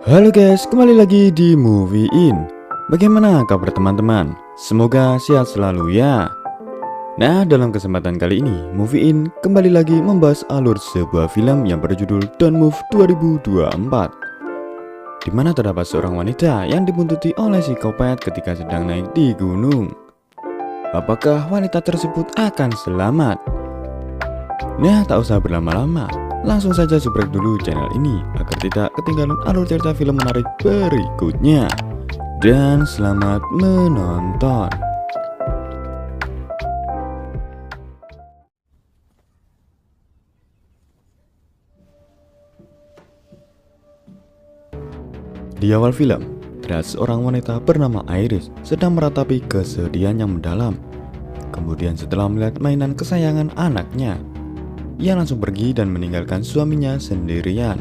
Halo guys, kembali lagi di Movie In. Bagaimana kabar teman-teman? Semoga sehat selalu ya. Nah, dalam kesempatan kali ini, Movie In kembali lagi membahas alur sebuah film yang berjudul Don't Move 2024, di mana terdapat seorang wanita yang dibuntuti oleh psikopat ketika sedang naik di gunung. Apakah wanita tersebut akan selamat? Nah, tak usah berlama-lama, langsung saja subscribe dulu channel ini agar tidak ketinggalan alur cerita film menarik berikutnya. Dan selamat menonton. Di awal film, terlihat seorang wanita bernama Iris sedang meratapi kesedihan yang mendalam. Kemudian setelah melihat mainan kesayangan anaknya, ia langsung pergi dan meninggalkan suaminya sendirian.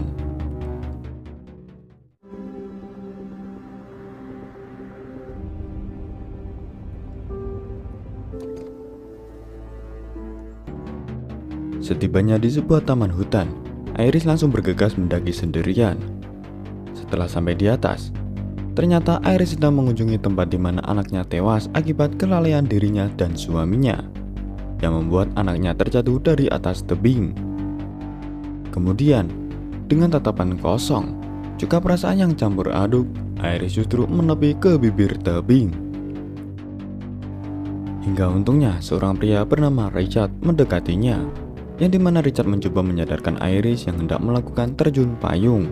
Setibanya di sebuah taman hutan, Iris langsung bergegas mendaki sendirian. Setelah sampai di atas, ternyata Iris sedang mengunjungi tempat di mana anaknya tewas akibat kelalaian dirinya dan suaminya, yang membuat anaknya terjatuh dari atas tebing. Kemudian, dengan tatapan kosong, juga perasaan yang campur aduk, Iris justru menepi ke bibir tebing. Hingga untungnya seorang pria bernama Richard mendekatinya, yang dimana Richard mencoba menyadarkan Iris yang hendak melakukan terjun payung.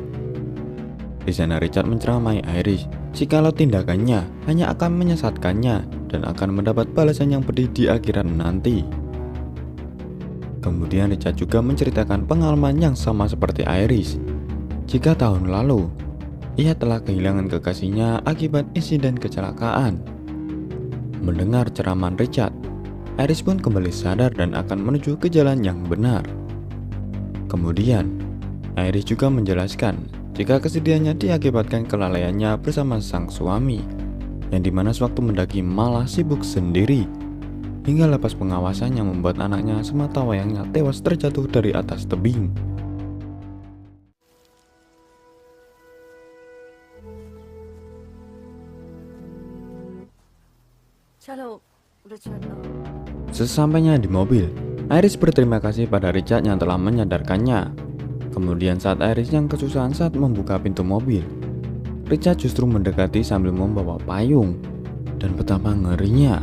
Di sana Richard menceramai Iris jikalau tindakannya hanya akan menyesatkannya dan akan mendapat balasan yang pedih di akhirat nanti. Kemudian Richard juga menceritakan pengalaman yang sama seperti Iris, jika tahun lalu ia telah kehilangan kekasihnya akibat insiden kecelakaan. Mendengar ceraman Richard, Iris pun kembali sadar dan akan menuju ke jalan yang benar. Kemudian Iris juga menjelaskan jika kesedihannya diakibatkan kelalaiannya bersama sang suami, yang dimana sewaktu mendaki malah sibuk sendiri, hingga lepas pengawasan yang membuat anaknya sematawayangnya tewas terjatuh dari atas tebing. Sesampainya di mobil, Iris berterima kasih pada Richard yang telah menyadarkannya. Kemudian saat Iris yang kesusahan saat membuka pintu mobil, Richard justru mendekati sambil membawa payung. Dan betapa ngerinya,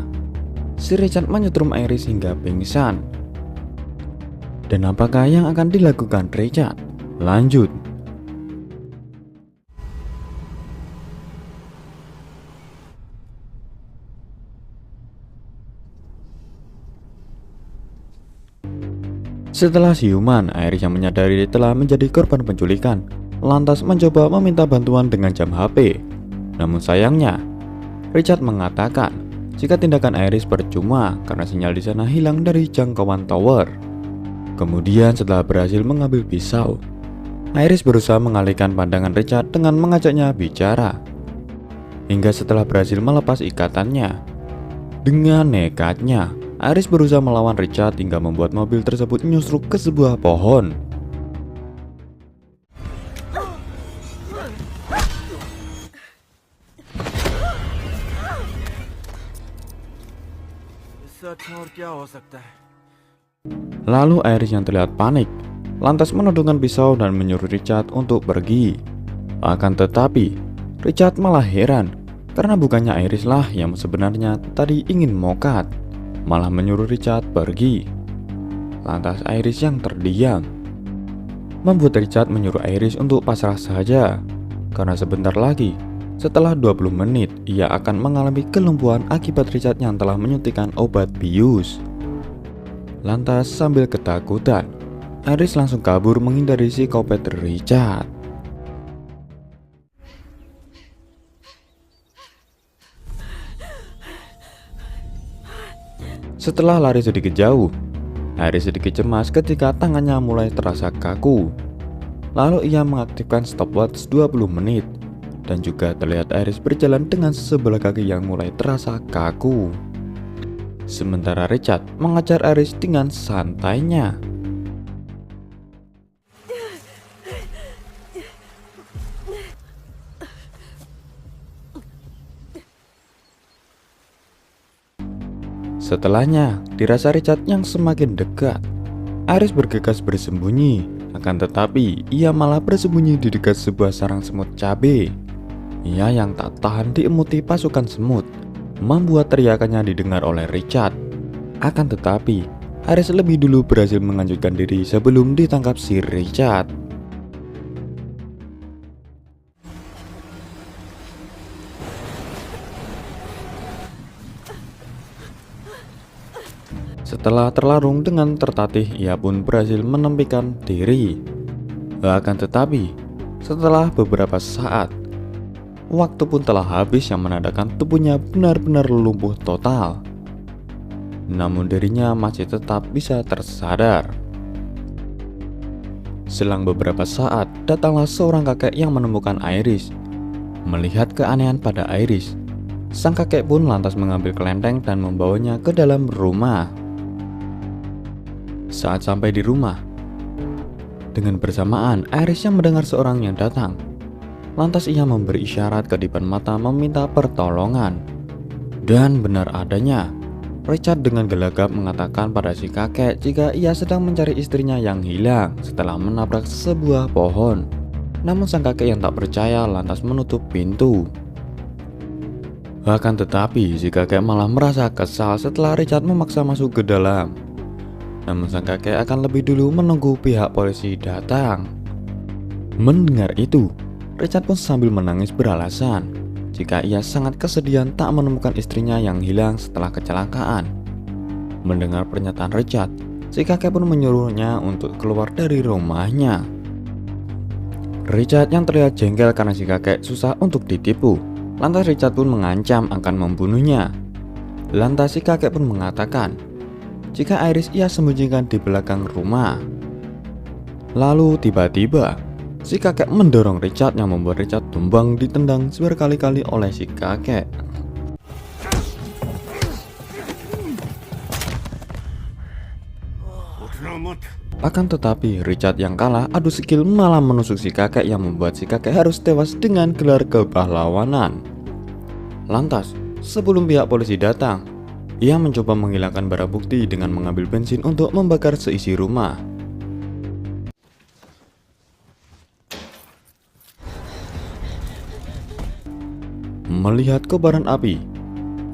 si Richard menyetrum Iris hingga pingsan. Dan apakah yang akan dilakukan Richard? Lanjut. Setelah siuman, Iris yang menyadari telah menjadi korban penculikan, lantas mencoba meminta bantuan dengan jam HP. Namun sayangnya, Richard mengatakan jika tindakan Iris percuma karena sinyal di sana hilang dari jangkauan tower. Kemudian setelah berhasil mengambil pisau, Iris berusaha mengalihkan pandangan Richard dengan mengajaknya bicara. Hingga setelah berhasil melepas ikatannya, dengan nekatnya Iris berusaha melawan Richard hingga membuat mobil tersebut nyusruk ke sebuah pohon. Lalu Iris yang terlihat panik lantas menodongkan pisau dan menyuruh Richard untuk pergi. Akan tetapi, Richard malah heran karena bukannya Iris lah yang sebenarnya tadi ingin mokat, malah menyuruh Richard pergi. Lantas Iris yang terdiam, membuat Richard menyuruh Iris untuk pasrah saja, karena sebentar lagi, setelah 20 menit, ia akan mengalami kelumpuhan akibat Richard yang telah menyuntikkan obat bius. Lantas sambil ketakutan, Iris langsung kabur menghindari psikopat Richard. Setelah lari sedikit jauh, Iris sedikit cemas ketika tangannya mulai terasa kaku. Lalu ia mengaktifkan stopwatch 20 menit dan juga terlihat Iris berjalan dengan sebelah kaki yang mulai terasa kaku. Sementara Richard mengejar Iris dengan santainya. Setelahnya, dirasa Richard yang semakin dekat, Iris bergegas bersembunyi. Akan tetapi, ia malah bersembunyi di dekat sebuah sarang semut cabe. Ia yang tak tahan diemuti pasukan semut, membuat teriakannya didengar oleh Richard. Akan tetapi, Iris lebih dulu berhasil menganjurkan diri sebelum ditangkap si Richard. Setelah terlarung dengan tertatih, ia pun berhasil menempikan diri. Akan tetapi, setelah beberapa saat, waktu pun telah habis yang menandakan tubuhnya benar-benar lumpuh total. Namun dirinya masih tetap bisa tersadar. Selang beberapa saat, datanglah seorang kakek yang menemukan Iris. Melihat keanehan pada Iris, sang kakek pun lantas mengambil kelenteng dan membawanya ke dalam rumah. Saat sampai di rumah, dengan bersamaan Iris yang mendengar seorang yang datang. Lantas ia memberi isyarat ke depan mata meminta pertolongan. Dan benar adanya, Richard dengan gelagap mengatakan pada si kakek jika ia sedang mencari istrinya yang hilang setelah menabrak sebuah pohon. Namun sang kakek yang tak percaya lantas menutup pintu. Akan tetapi si kakek malah merasa kesal setelah Richard memaksa masuk ke dalam. Namun sang kakek akan lebih dulu menunggu pihak polisi datang. Mendengar itu, Richard pun sambil menangis beralasan jika ia sangat kesedihan tak menemukan istrinya yang hilang setelah kecelakaan. Mendengar pernyataan Richard, si kakek pun menyuruhnya untuk keluar dari rumahnya. Richard yang terlihat jengkel karena si kakek susah untuk ditipu. Lantas Richard pun mengancam akan membunuhnya. Lantas si kakek pun mengatakan jika Iris ia sembunyikan di belakang rumah. Lalu tiba-tiba si kakek mendorong Richard yang membuat Richard tumbang ditendang berkali-kali oleh si kakek. Akan tetapi Richard yang kalah adu skill malah menusuk si kakek yang membuat si kakek harus tewas dengan gelar kepahlawanan. Lantas, sebelum pihak polisi datang, ia mencoba menghilangkan barang bukti dengan mengambil bensin untuk membakar seisi rumah. Melihat kobaran api,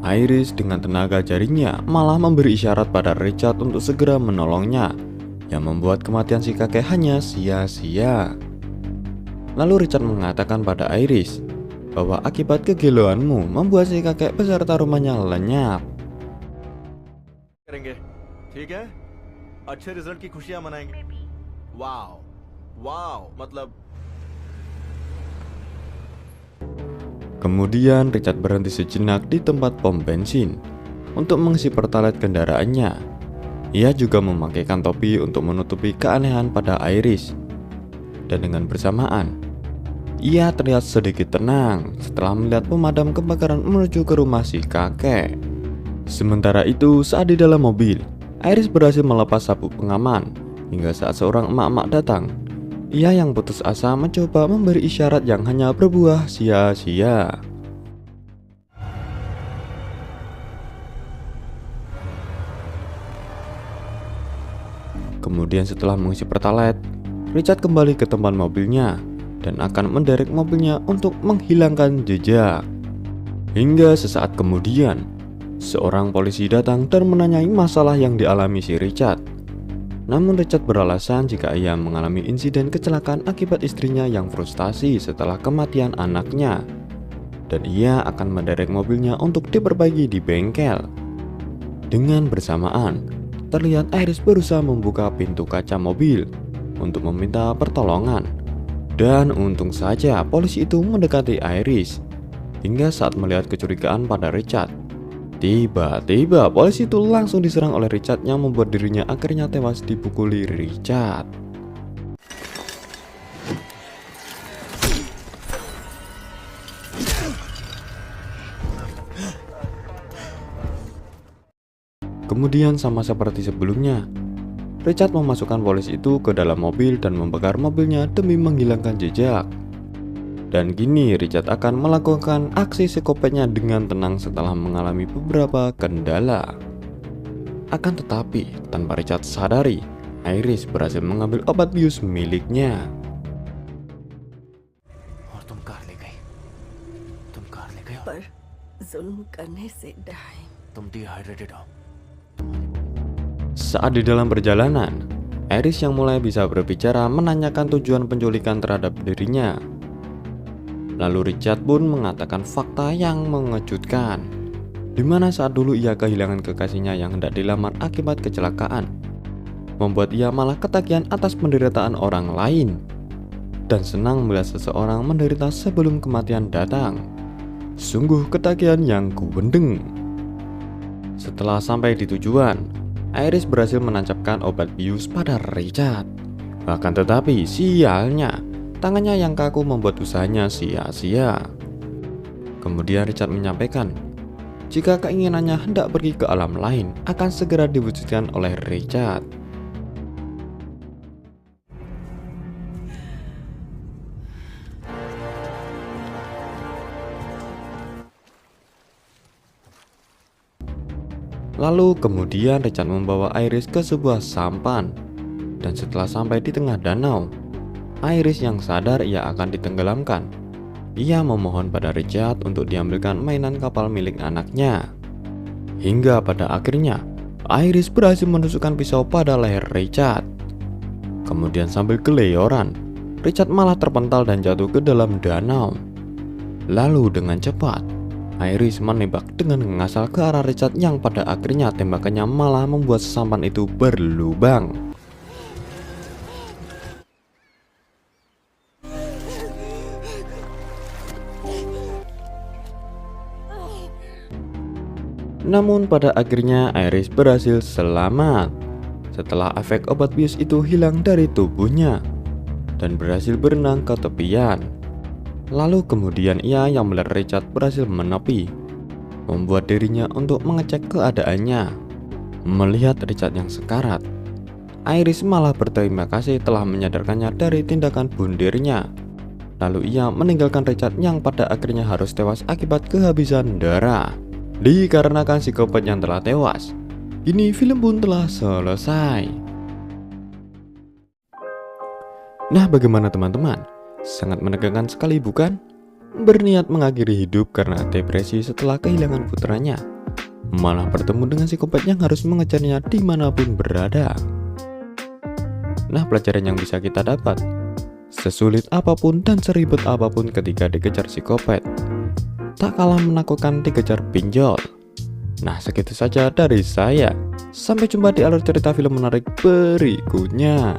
Iris dengan tenaga jarinya malah memberi isyarat pada Richard untuk segera menolongnya, yang membuat kematian si kakek hanya sia-sia. Lalu Richard mengatakan pada Iris bahwa akibat kegilaanmu membuat si kakek beserta rumahnya lenyap. करेंगे ठीक है अच्छे रिजल्ट की खुशियां मनाएंगे wow wow मतलब Kemudian Richard berhenti sejenak di tempat pom bensin untuk mengisi pertalite kendaraannya. Ia juga memakaikan topi untuk menutupi keanehan pada Iris. Dan dengan bersamaan, ia terlihat sedikit tenang setelah melihat pemadam kebakaran menuju ke rumah si kakek. Sementara itu, saat di dalam mobil, Iris berhasil melepas sabuk pengaman hingga saat seorang emak-emak datang. Ia yang putus asa mencoba memberi isyarat yang hanya berbuah sia-sia. Kemudian setelah mengisi pertalite, Richard kembali ke tempat mobilnya dan akan menderek mobilnya untuk menghilangkan jejak. Hingga sesaat kemudian, seorang polisi datang dan menanyai masalah yang dialami si Richard. Namun Richard beralasan jika ia mengalami insiden kecelakaan akibat istrinya yang frustasi setelah kematian anaknya, dan ia akan menderek mobilnya untuk diperbaiki di bengkel. Dengan bersamaan, terlihat Iris berusaha membuka pintu kaca mobil untuk meminta pertolongan. Dan untung saja polisi itu mendekati Iris. Hingga saat melihat kecurigaan pada Richard, tiba-tiba polisi itu langsung diserang oleh Richard yang membuat dirinya akhirnya tewas dipukuli Richard. Kemudian sama seperti sebelumnya, Richard memasukkan polisi itu ke dalam mobil dan membakar mobilnya demi menghilangkan jejak. Dan kini Richard akan melakukan aksi psikopatnya dengan tenang setelah mengalami beberapa kendala. Akan tetapi, tanpa Richard sadari, Iris berhasil mengambil obat bius miliknya. और तुम कार ले गए और पर जुल्म करने से डराए। तुम डिहाइड्रेटेड हो। Saat di dalam perjalanan, Iris yang mulai bisa berbicara menanyakan tujuan penculikan terhadap dirinya. Lalu Richard pun mengatakan fakta yang mengejutkan, di mana saat dulu ia kehilangan kekasihnya yang hendak dilamar akibat kecelakaan, membuat ia malah ketagihan atas penderitaan orang lain dan senang melihat seseorang menderita sebelum kematian datang. Sungguh ketagihan yang kuwendeng. Setelah sampai di tujuan, Iris berhasil menancapkan obat bius pada Richard. Bahkan tetapi sialnya, tangannya yang kaku membuat usahanya sia-sia. Kemudian Richard menyampaikan jika keinginannya hendak pergi ke alam lain akan segera diwujudkan oleh Richard. Lalu kemudian Richard membawa Iris ke sebuah sampan. Dan setelah sampai di tengah danau, Iris yang sadar ia akan ditenggelamkan. Ia memohon pada Richard untuk diambilkan mainan kapal milik anaknya. Hingga pada akhirnya, Iris berhasil menusukkan pisau pada leher Richard. Kemudian sambil keleyoran, Richard malah terpental dan jatuh ke dalam danau. Lalu dengan cepat, Iris menembak dengan ngasal ke arah Richard yang pada akhirnya tembakannya malah membuat sampan itu berlubang. Namun pada akhirnya Iris berhasil selamat setelah efek obat bius itu hilang dari tubuhnya dan berhasil berenang ke tepian. Lalu kemudian ia yang melihat Richard berhasil menepi, membuat dirinya untuk mengecek keadaannya. Melihat Richard yang sekarat, Iris malah berterima kasih telah menyadarkannya dari tindakan bundirnya. Lalu ia meninggalkan Richard yang pada akhirnya harus tewas akibat kehabisan darah. Dikarenakan psikopat yang telah tewas, kini film pun telah selesai. Nah, bagaimana teman-teman? Sangat menegangkan sekali bukan? Berniat mengakhiri hidup karena depresi setelah kehilangan putranya, malah bertemu dengan psikopat yang harus mengejarnya dimanapun berada. Nah, pelajaran yang bisa kita dapat, sesulit apapun dan seribet apapun ketika dikejar psikopat, tak kalah menakutkan dikejar pinjol. Nah, segitu saja dari saya. Sampai jumpa di alur cerita film menarik berikutnya.